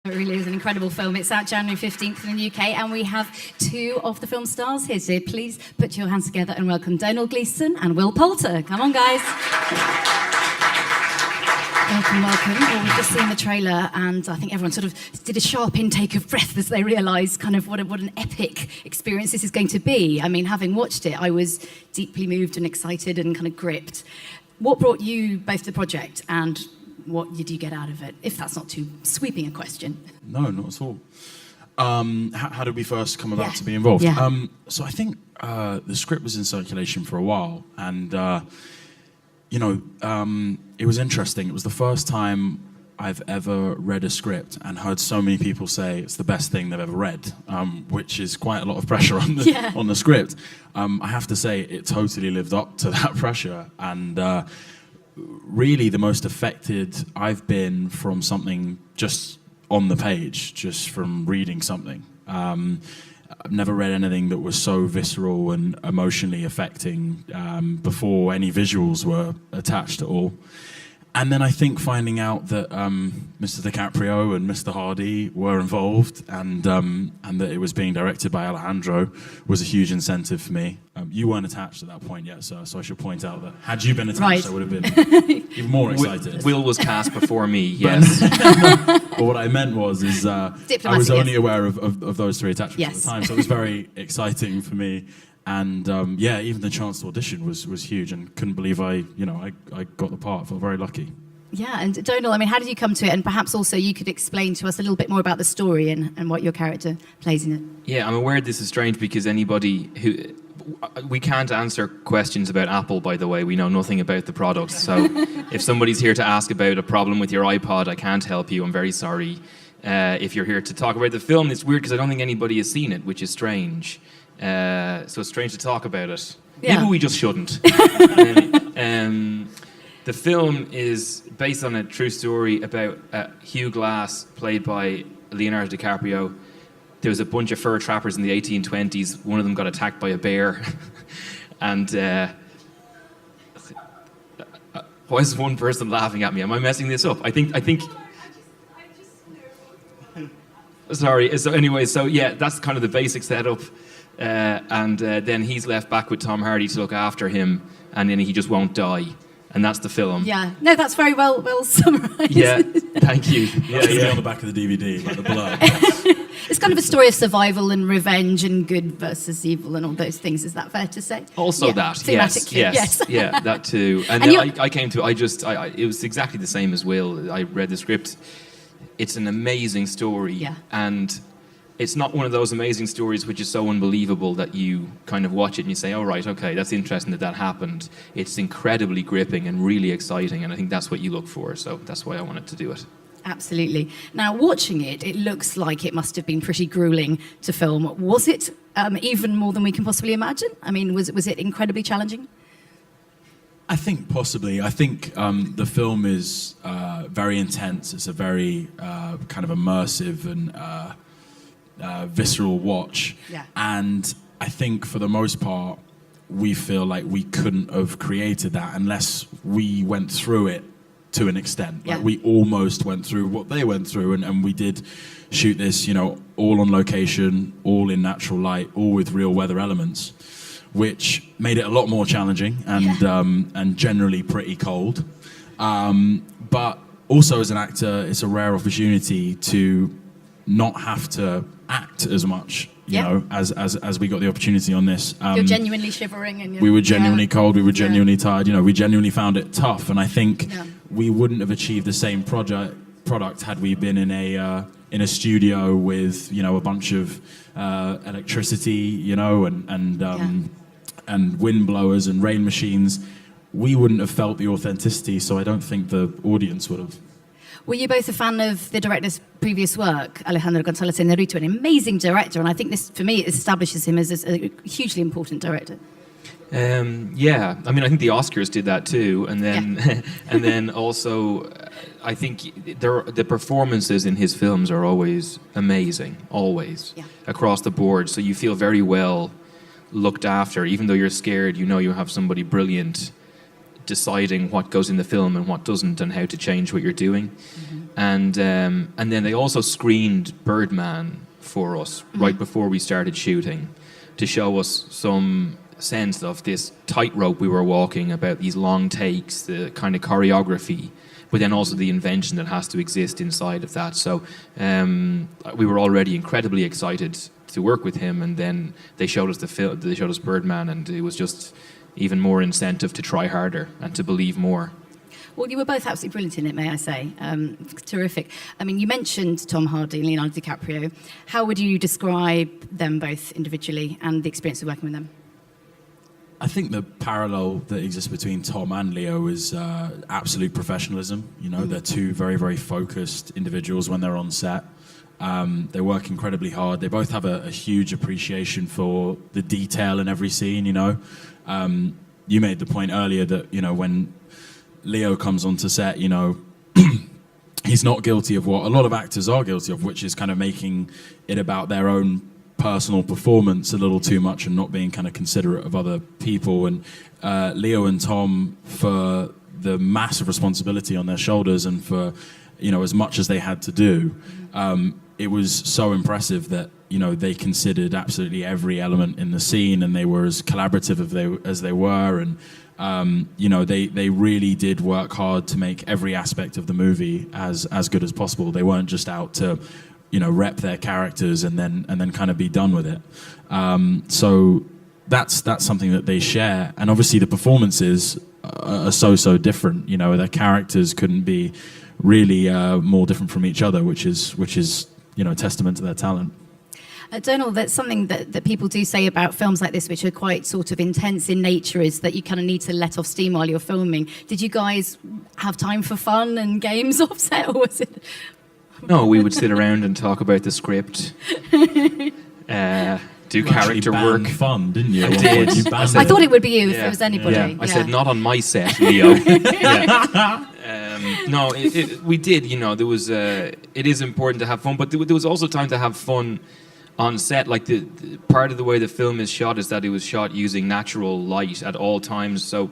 It really is an incredible film. It's out January 15th in the UK, and we have two of the film stars here. So please put your hands together and welcome Domhnall Gleeson and Will Poulter. Come on, guys. Welcome, welcome. Well, we've just seen the trailer, and I think everyone sort of did a sharp intake of breath as they realised kind of what an epic experience this is going to be. I mean, having watched it, I was deeply moved and excited and kind of gripped. What brought you both to the project, and what did you get out of it, if that's not too sweeping a question? No, not at all. How did we first come about to be involved? Yeah. So I think the script was in circulation for a while, and it was interesting. It was the first time I've ever read a script and heard so many people say it's the best thing they've ever read, which is quite a lot of pressure on the script. I have to say it totally lived up to that pressure, and really the most affected I've been from something just on the page, just from reading something. I've never read anything that was so visceral and emotionally affecting before any visuals were attached at all. And then I think finding out that Mr. DiCaprio and Mr. Hardy were involved, and that it was being directed by Alejandro, was a huge incentive for me. You weren't attached at that point yet, sir, so I should point out that had you been attached, I would have been even more excited. Will was cast before me, yes. But what I meant is I was only aware of those three attachments at the time, so it was very exciting for me. And even the chance to audition was huge, and couldn't believe I got the part. I felt very lucky. Yeah, and Domhnall, I mean, how did you come to it? And perhaps also you could explain to us a little bit more about the story and what your character plays in it. Yeah, I'm aware this is strange because we can't answer questions about Apple, by the way. We know nothing about the product. So if somebody's here to ask about a problem with your iPod, I can't help you. I'm very sorry. If you're here to talk about the film, it's weird because I don't think anybody has seen it, which is strange. So it's strange to talk about it. Yeah. Maybe we just shouldn't. The film is based on a true story about Hugh Glass, played by Leonardo DiCaprio. There was a bunch of fur trappers in the 1820s. One of them got attacked by a bear. And why is one person laughing at me? Am I messing this up? I think. Sorry. So anyway, that's kind of the basic setup. And then he's left back with Tom Hardy to look after him, and then he just won't die. And that's the film. Yeah. No, that's very well summarised. Yeah, thank you. Yeah. On the back of the DVD, like the blood. It's kind of a story of survival and revenge and good versus evil and all those things. Is that fair to say? Also that, yes. Yeah, that too. And then I came to, it was exactly the same as Will. I read the script. It's an amazing story. Yeah. And it's not one of those amazing stories which is so unbelievable that you kind of watch it and you say, oh, right, okay, that's interesting that happened. It's incredibly gripping and really exciting, and I think that's what you look for, so that's why I wanted to do it. Absolutely. Now, watching it looks like it must have been pretty grueling to film. Was it even more than we can possibly imagine? I mean, was it incredibly challenging? I think possibly. I think the film is very intense. It's a very kind of immersive and visceral watch, and I think for the most part we feel like we couldn't have created that unless we went through it to an extent. Like we almost went through what they went through, and we did shoot this, all on location, all in natural light, all with real weather elements, which made it a lot more challenging and generally pretty cold. But also as an actor, it's a rare opportunity to not have to act as much, as we got the opportunity on this. You're genuinely shivering, and we were genuinely cold. We were genuinely tired. We genuinely found it tough, and I think we wouldn't have achieved the same product had we been in a studio with a bunch of electricity, and wind blowers and rain machines. We wouldn't have felt the authenticity, so I don't think the audience would have. Were you both a fan of the director's previous work, Alejandro González Iñárritu, an amazing director, and I think this, for me, establishes him as a hugely important director. I mean, I think the Oscars did that too, and then and then also, I think the performances in his films are always amazing, always across the board. So you feel very well looked after, even though you're scared. You have somebody brilliant deciding what goes in the film and what doesn't, and how to change what you're doing. And then they also screened Birdman for us right before we started shooting, to show us some sense of this tightrope we were walking, about these long takes, the kind of choreography, but then also the invention that has to exist inside of that. So we were already incredibly excited to work with him, and then they showed us the film, they showed us Birdman, and it was just even more incentive to try harder and to believe more. Well, you were both absolutely brilliant in it, may I say. Terrific. I mean, you mentioned Tom Hardy and Leonardo DiCaprio. How would you describe them both individually and the experience of working with them? I think the parallel that exists between Tom and Leo is absolute professionalism. You know, they're two very, very focused individuals when they're on set. They work incredibly hard. They both have a huge appreciation for the detail in every scene, you know. You made the point earlier that, you know, when Leo comes onto set, you know, he's not guilty of what a lot of actors are guilty of, which is kind of making it about their own personal performance a little too much and not being kind of considerate of other people. And Leo and Tom, for the massive responsibility on their shoulders and for, you know, as much as they had to do, it was so impressive that, you know, they considered absolutely every element in the scene, and they were as collaborative as they were. And you know, they really did work hard to make every aspect of the movie as good as possible. They weren't just out to, you know, rep their characters and then kind of be done with it. So that's something that they share. And obviously the performances are so different. You know, their characters couldn't be really more different from each other, which is you know, a testament to their talent. Domhnall, that's something that people do say about films like this, which are quite sort of intense in nature, is that you kind of need to let off steam while you're filming. Did you guys have time for fun and games off set, or was it? No, we would sit around and talk about the script, do character work. Fun, didn't you? I did. I thought it would be you if it was anybody. Yeah. I said, not on my set, Leo. No, we did. You know, there was. It is important to have fun, but there was also time to have fun on set. Like the part of the way the film is shot is that it was shot using natural light at all times. So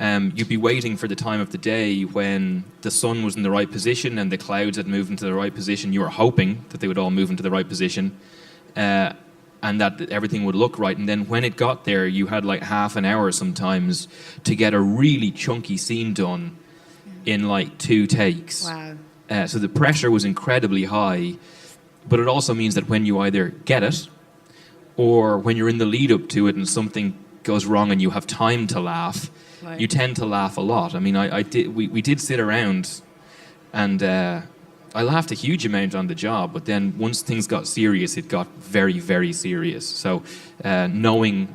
you'd be waiting for the time of the day when the sun was in the right position and the clouds had moved into the right position. You were hoping that they would all move into the right position, and that everything would look right. And then when it got there, you had like half an hour sometimes to get a really chunky scene done in like 2 takes. Wow. So the pressure was incredibly high, but it also means that when you either get it, or when you're in the lead up to it and something goes wrong and you have time to laugh, right, you tend to laugh a lot. I mean, we did sit around, and I laughed a huge amount on the job, but then once things got serious, it got very, very serious. So knowing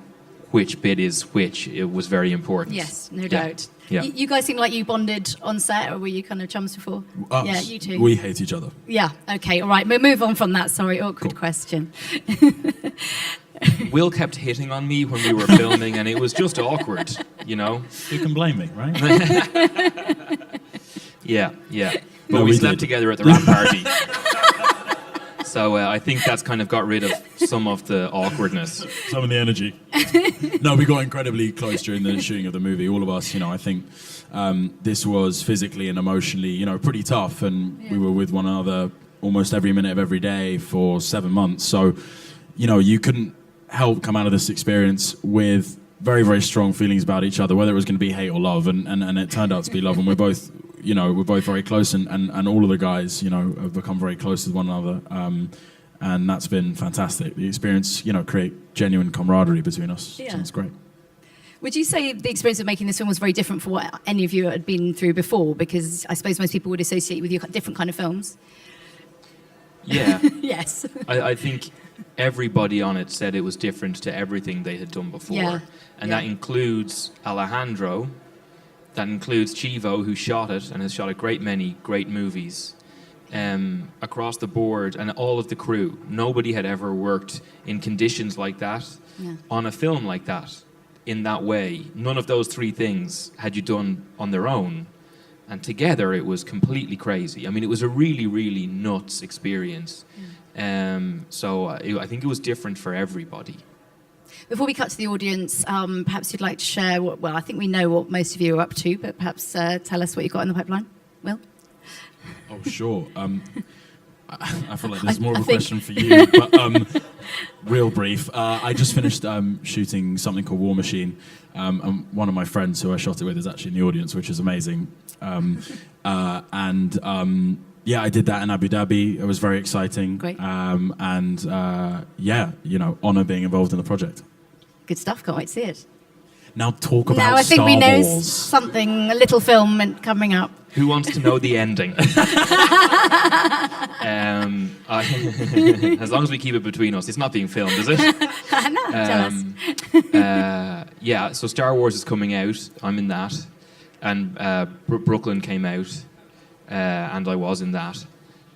which bit is which, it was very important. Yes, no doubt. Yeah. You guys seem like you bonded on set, or were you kind of chums before? Us, yeah, you two. We hate each other. Yeah, okay, all right. We'll move on from that. Sorry, awkward question. Will kept hitting on me when we were filming, and it was just awkward, you know? You can blame me, right? Yeah. But we slept together at the rap party. So I think that's kind of got rid of some of the awkwardness. Some of the energy. No, we got incredibly close during the shooting of the movie. All of us, you know, I think this was physically and emotionally, you know, pretty tough. And we were with one another almost every minute of every day for 7 months. So, you know, you couldn't help come out of this experience with very, very strong feelings about each other, whether it was going to be hate or love. And it turned out to be love. And we're both, you know, we're both very close, and all of the guys, you know, have become very close with one another, and that's been fantastic. The experience, you know, create genuine camaraderie between us. Yeah. So it's great. Would you say the experience of making this film was very different from what any of you had been through before? Because I suppose most people would associate with you different kind of films. Yeah. Yes. I think everybody on it said it was different to everything they had done before. Yeah. And that includes Alejandro. That includes Chivo, who shot it and has shot a great many great movies across the board, and all of the crew. Nobody had ever worked in conditions like that, on a film like that, in that way. None of those 3 things had you done on their own. And together it was completely crazy. I mean, it was a really, really nuts experience. So I think it was different for everybody. Before we cut to the audience, perhaps you'd like to share I think we know what most of you are up to, but perhaps tell us what you've got in the pipeline. Will? Oh, sure. I feel like there's more of a question for you, but real brief. I just finished shooting something called War Machine, and one of my friends who I shot it with is actually in the audience, which is amazing. Yeah, I did that in Abu Dhabi. It was very exciting. Great. Honor being involved in the project. Good stuff. Can't wait to see it. Now talk about Now I think Star we know Wars. something, a little film coming up. Who wants to know the ending? As long as we keep it between us. It's not being filmed, is it? No, tell us. Yeah, so Star Wars is coming out. I'm in that. And Brooklyn came out, and I was in that.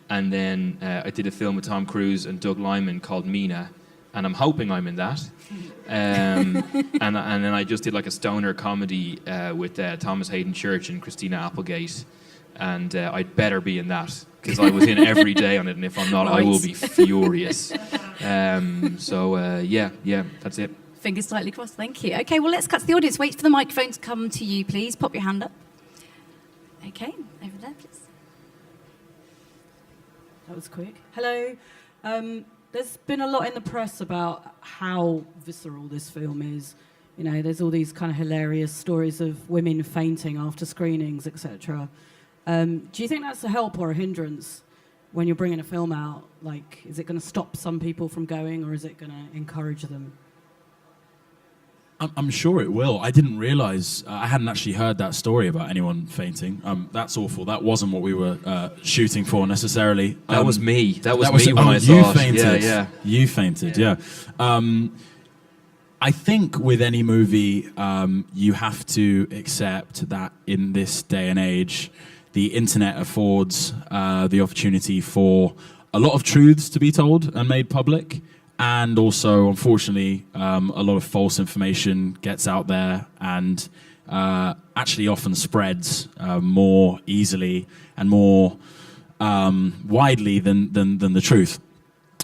And then I did a film with Tom Cruise and Doug Liman called Mina, and I'm hoping I'm in that. And then I just did like a stoner comedy with Thomas Hayden Church and Christina Applegate, and I'd better be in that because I was in every day on it, and if I'm not, I will be furious. Yeah, that's it. Fingers tightly crossed, thank you. Okay, well, let's cut to the audience. Wait for the microphone to come to you, please. Pop your hand up. Okay, over there, please. That was quick. Hello. There's been a lot in the press about how visceral this film is. You know, there's all these kind of hilarious stories of women fainting after screenings, etc. Do you think that's a help or a hindrance when you're bringing a film out? Like, is it going to stop some people from going, or is it going to encourage them? I'm sure it will. I didn't realise, I hadn't actually heard that story about anyone fainting. That's awful. That wasn't what we were shooting for necessarily. That was me. That was me when I you saw fainted. it. Yeah. You fainted, yeah. I think with any movie, you have to accept that in this day and age, the internet affords the opportunity for a lot of truths to be told and made public. And also, unfortunately, a lot of false information gets out there and actually often spreads more easily and more widely than the truth.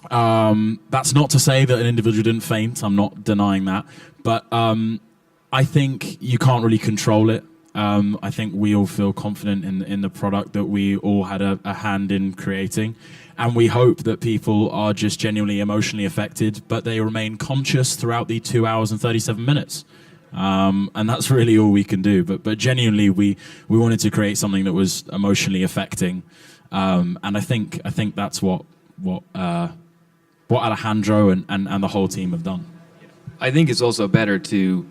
That's not to say that an individual didn't faint. I'm not denying that. But I think you can't really control it. I think we all feel confident in the product that we all had a hand in creating. And we hope that people are just genuinely emotionally affected, but they remain conscious throughout the 2 hours and 37 minutes. And that's really all we can do. But genuinely, we wanted to create something that was emotionally affecting. And I think that's what Alejandro and the whole team have done. I think it's also better to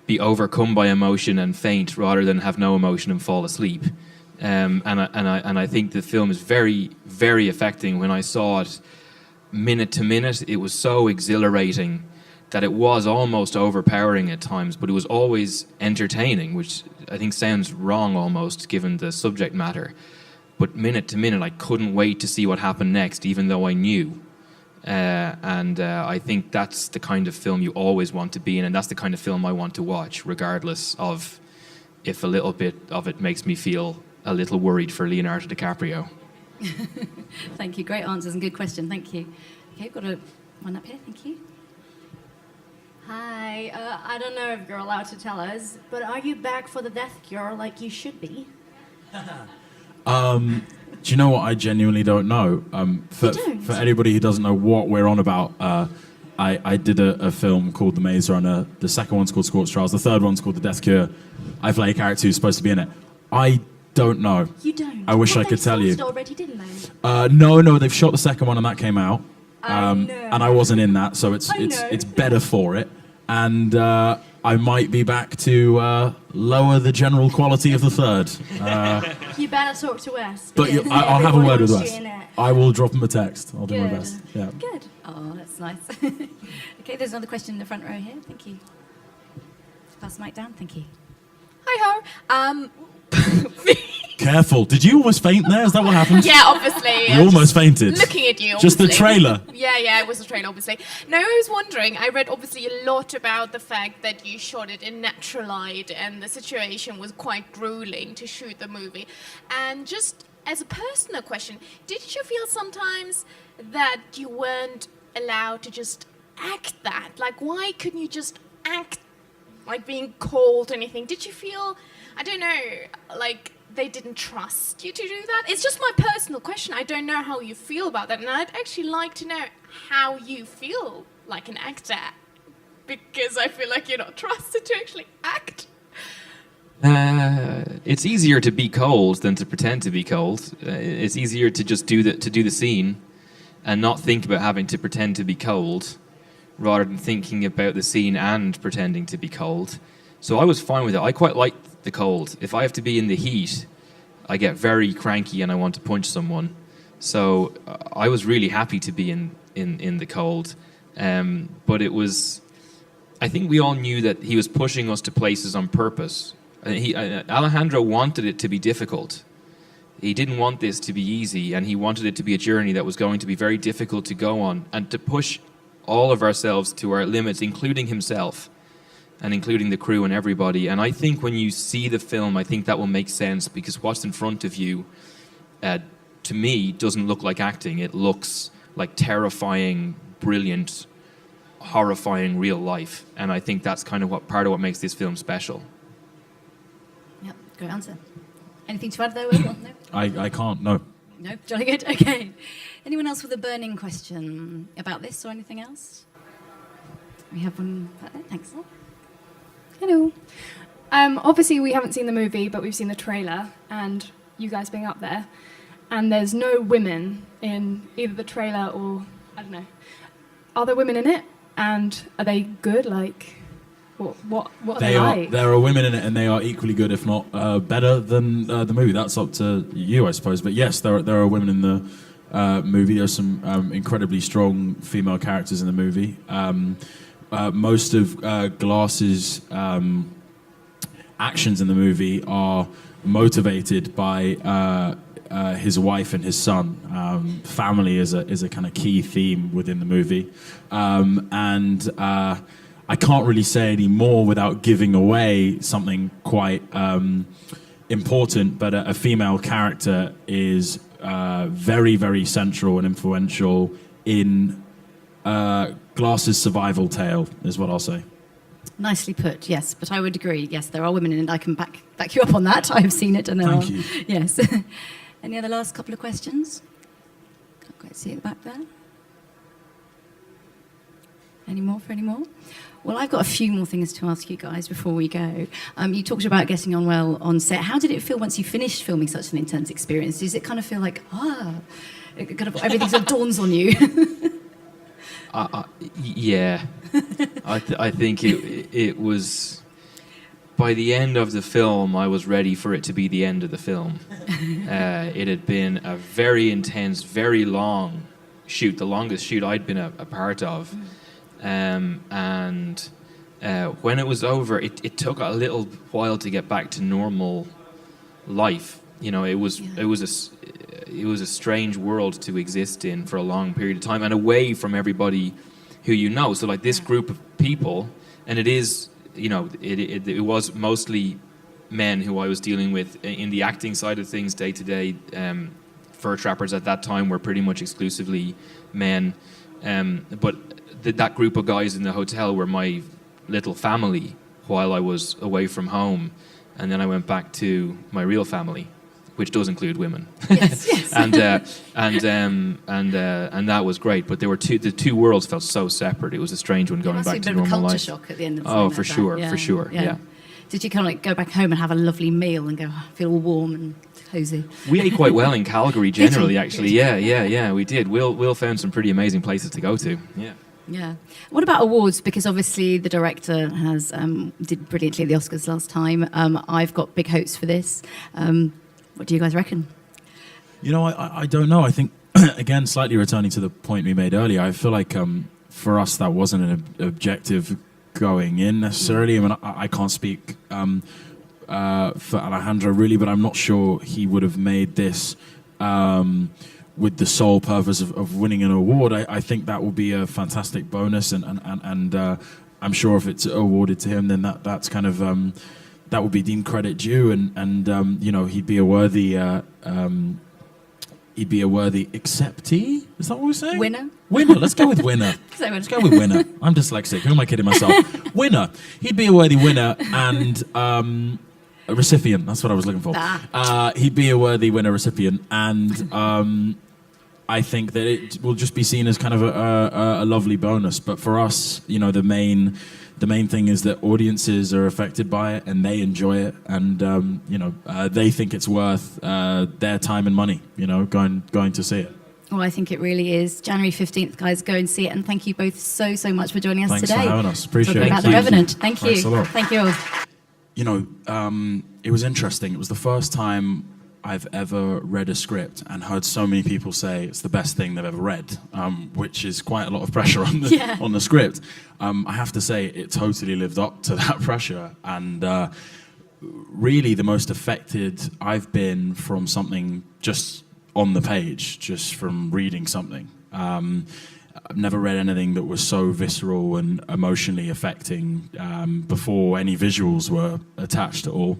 be overcome by emotion and faint rather than have no emotion and fall asleep. And I think the film is very, very affecting. When I saw it minute to minute, it was so exhilarating that it was almost overpowering at times, but it was always entertaining, which I think sounds wrong almost given the subject matter. But minute to minute, I couldn't wait to see what happened next, even though I knew. I think that's the kind of film you always want to be in, and that's the kind of film I want to watch, regardless of if a little bit of it makes me feel a little worried for Leonardo DiCaprio. Thank you. Great answers and good question. Thank you. Okay, got one up here. Thank you. Hi. I don't know if you're allowed to tell us, but are you back for the death cure like you should be? Do you know what? I genuinely don't know. For anybody who doesn't know what we're on about, I did a film called The Maze Runner. The second one's called Scorch Trials. The third one's called The Death Cure. I play a character who's supposed to be in it. I don't know. You don't? I wish I could tell you. They already, didn't No, they? they've shot the second one and that came out. And I wasn't in that, so it's better for it. And I might be back to lower the general quality of the third. You better talk to Wes. But I'll have a word with Wes. I will drop him a text. I'll do my best. Yeah. Good. Oh, that's nice. Okay, there's another question in the front row here. Thank you. Pass the mic down. Thank you. Hi, Ho. Careful. Did you almost faint there? Is that what happened? Yeah, obviously. You almost fainted. Looking at you, Just obviously. the trailer. Yeah, it was the trailer, obviously. No, I was wondering, I read obviously a lot about the fact that you shot it in natural light and the situation was quite grueling to shoot the movie. And just as a personal question, did you feel sometimes that you weren't allowed to just act that? Like, why couldn't you just act like being cold or anything? Did you feel, I don't know, like they didn't trust you to do that? It's just my personal question. I don't know how you feel about that, and I'd actually like to know how you feel like an actor, because I feel like you're not trusted to actually act. It's easier to be cold than to pretend to be cold. It's easier to just do the scene and not think about having to pretend to be cold, rather than thinking about the scene and pretending to be cold. So I was fine with it. I quite like the cold. If I have to be in the heat, I get very cranky and I want to punch someone. So I was really happy to be in the cold. But it was, I think we all knew that he was pushing us to places on purpose. Alejandro wanted it to be difficult. He didn't want this to be easy, and he wanted it to be a journey that was going to be very difficult to go on, and to push all of ourselves to our limits, including himself and including the crew and everybody. And I think when you see the film, I think that will make sense, because what's in front of you, to me, doesn't look like acting. It looks like terrifying, brilliant, horrifying real life. And I think that's kind of part of what makes this film special. Yep, great answer. Anything to add there, Will? No? I can't, no. No? Jolly good, okay. Anyone else with a burning question about this or anything else? We have one back there, thanks. Hello. Obviously we haven't seen the movie, but we've seen the trailer, and you guys being up there, and there's no women in either the trailer or, I don't know. Are there women in it? And are they good? Like, what are they like? There are women in it, and they are equally good, if not better than the movie. That's up to you, I suppose. But yes, there are women in the movie. There's some incredibly strong female characters in the movie. Most of Glass's actions in the movie are motivated by his wife and his son. Family is a kind of key theme within the movie, and I can't really say any more without giving away something quite important. But a female character is very, very central and influential in Glass's survival tale, is what I'll say. Nicely put, yes, but I would agree. Yes, there are women in it. I can back you up on that. I have seen it, and there Thank are. you. Yes. Any other last couple of questions? Can't quite see at the back there. Any more? Well, I've got a few more things to ask you guys before we go. You talked about getting on well on set. How did it feel once you finished filming such an intense experience? Does it kind of feel like, it kind of everything sort of dawns on you? Yeah. I think it was... By the end of the film, I was ready for it to be the end of the film. It had been a very intense, very long shoot, the longest shoot I'd been a part of. And when it was over, it took a little while to get back to normal life. You know, it was a strange world to exist in for a long period of time, and away from everybody who you know. So like this group of people, and it is, you know, it was mostly men who I was dealing with in the acting side of things day to day. Fur trappers at that time were pretty much exclusively men, but that group of guys in the hotel were my little family while I was away from home, and then I went back to my real family, which does include women. Yes. and that was great. But the two worlds felt so separate. It was a strange one going back to normal life. It must be a bit of a culture shock at the end of the Oh, film for sure. Yeah. Did you kind of like go back home and have a lovely meal and go feel all warm and cozy? We ate quite well in Calgary generally, actually. Yeah, we did. Will found some pretty amazing places to go to. Yeah. Yeah. What about awards? Because obviously the director has did brilliantly at the Oscars last time. I've got big hopes for this. What do you guys reckon? You know, I don't know. I think, again, slightly returning to the point we made earlier, I feel like for us that wasn't an objective going in necessarily. I mean, I can't speak for Alejandro really, but I'm not sure he would have made this with the sole purpose of winning an award. I think that will be a fantastic bonus, and I'm sure if it's awarded to him, then that's kind of that would be deemed credit due, and you know, he'd be a worthy he'd be a worthy acceptee. Is that what we're saying? Winner. Winner. Let's go with winner. Let's go with winner. I'm dyslexic. Who am I kidding myself? Winner. He'd be a worthy winner and a recipient. That's what I was looking for. He'd be a worthy winner recipient, and I think that it will just be seen as kind of a lovely bonus. But for us, you know, the main thing is that audiences are affected by it and they enjoy it, and you know, they think it's worth their time and money, you know, going to see it. Well, I think it really is. January 15th, guys, go and see it. And thank you both so much for joining us Thanks today. Thanks for having us. Appreciate it. About The Revenant. Thank you. Thanks a lot. Thank you all. You know, it was interesting. It was the first time I've ever read a script and heard so many people say it's the best thing they've ever read, which is quite a lot of pressure on the script. I have to say it totally lived up to that pressure, and really the most affected I've been from something just on the page, just from reading something. I've never read anything that was so visceral and emotionally affecting before any visuals were attached at all.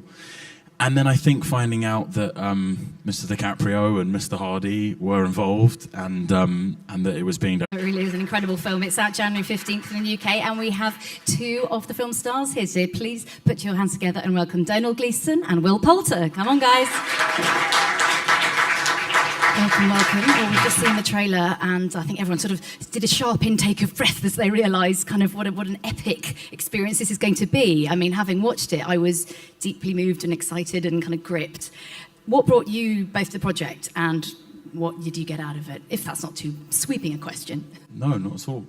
And then I think finding out that Mr. DiCaprio and Mr. Hardy were involved, and that it was being done. It really is an incredible film. It's out January 15th in the UK, and we have two of the film stars here today. Please put your hands together and welcome Domhnall Gleeson and Will Poulter. Come on, guys. Welcome. Well, we've just seen the trailer, and I think everyone sort of did a sharp intake of breath as they realised kind of what an epic experience this is going to be. I mean, having watched it, I was deeply moved and excited and kind of gripped. What brought you both to the project, and what did you get out of it, if that's not too sweeping a question? No, not at all.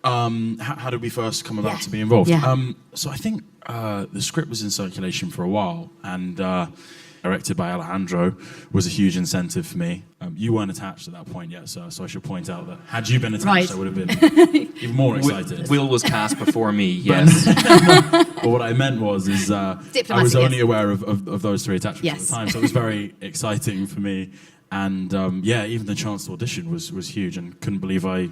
How did we first come about to be involved? So I think the script was in circulation for a while, and directed by Alejandro was a huge incentive for me. You weren't attached at that point yet, so I should point out that had you been attached, I would have been even more excited. Will was cast before me, yes. But what I meant is I was only aware of those three attachments at the time, so it was very exciting for me. And even the chance to audition was huge, and couldn't believe I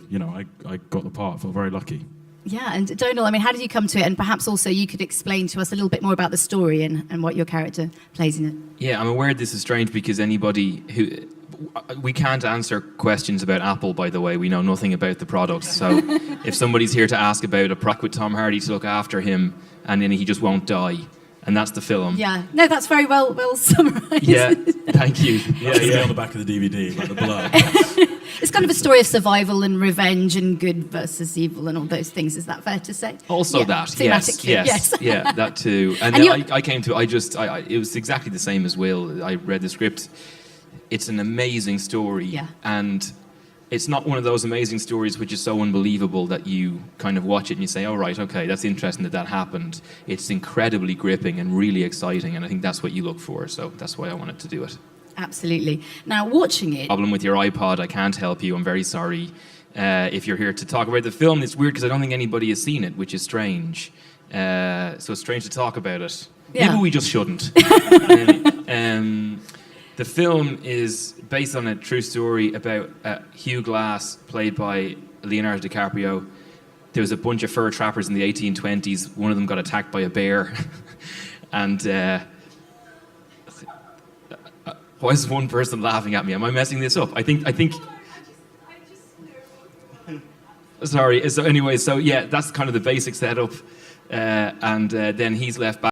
got the part. I felt very lucky. Yeah, and Domhnall, I mean, how did you come to it? And perhaps also you could explain to us a little bit more about the story and what your character plays in it. Yeah, I'm aware this is strange because anybody who... We can't answer questions about Apple, by the way. We know nothing about the product. So if somebody's here to ask about a product with Tom Hardy to look after him, and then he just won't die, and that's the film. Yeah, no, that's very well summarised. Yeah, thank you. Yeah, on the back of the DVD, like the blood. It's kind of a story of survival and revenge and good versus evil and all those things. Is that fair to say? Also that, yes. Yeah, that too. And then I came to it was exactly the same as Will. I read the script. It's an amazing story, and it's not one of those amazing stories which is so unbelievable that you kind of watch it and you say, oh, right, okay, that's interesting that happened. It's incredibly gripping and really exciting, and I think that's what you look for, so that's why I wanted to do it. Absolutely. Now, watching it... Problem with your iPod, I can't help you, I'm very sorry. If you're here to talk about the film, it's weird because I don't think anybody has seen it, which is strange. So it's strange to talk about it. Yeah. Maybe we just shouldn't. The film is based on a true story about Hugh Glass, played by Leonardo DiCaprio. There was a bunch of fur trappers in the 1820s. One of them got attacked by a bear. And why is one person laughing at me? Am I messing this up? I think. Sorry. So anyway, so yeah, that's kind of the basic setup. And then he's left back.